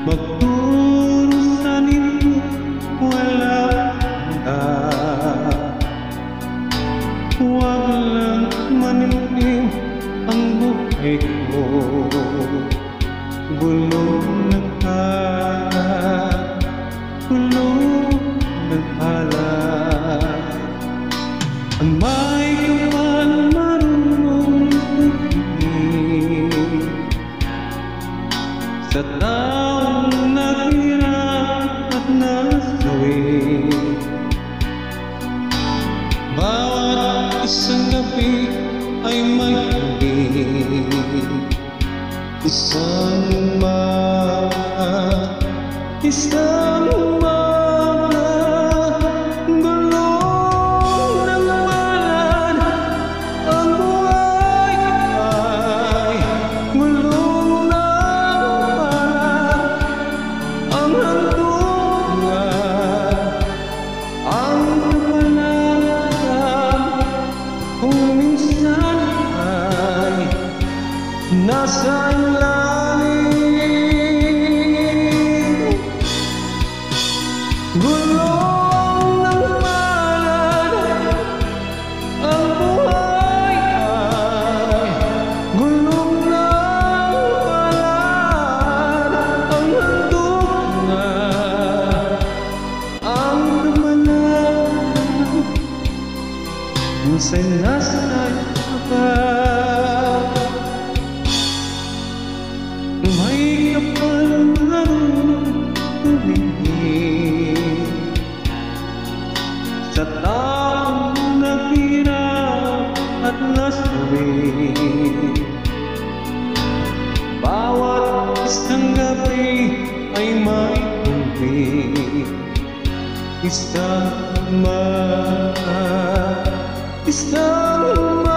magturo sa nito wala na. Huwag lang manimnim ang buhay ko, gulong ng gulong ng alay. Ang may kapal marunong tumingin sa taong naghirap at nasawi. Bawat isang gabi ay may hangin, isang umaga, isang umaga. Gulong ng palad, ang buhay ay gulong ng palad. Ang hantungan, ang kapalaran, kung minsan ay nasa ilalim. Gulong ng palad, ang buhay ay gulong ng palad. Ang hantungan, ang kapalaran, minsan nasa ilalim. May kapal marunong tumingin sa taong naghirap at nasawi. Bawat isang gabi ay may tuwing, isang umaga, isang umaga.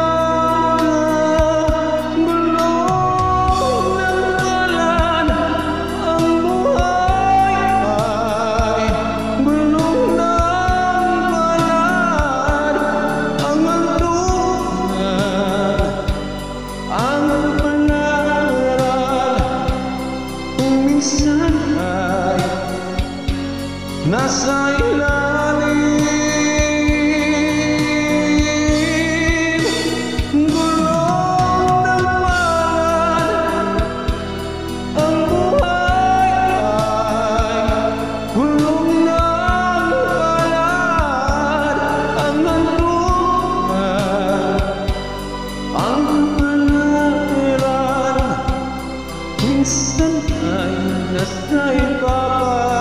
Minsan ay nasa ilalim. Gulong ng palad, ang buhay ay gulong ng palad. Ang hantungan, ang kapalaran, minsan ay nasa ibaba.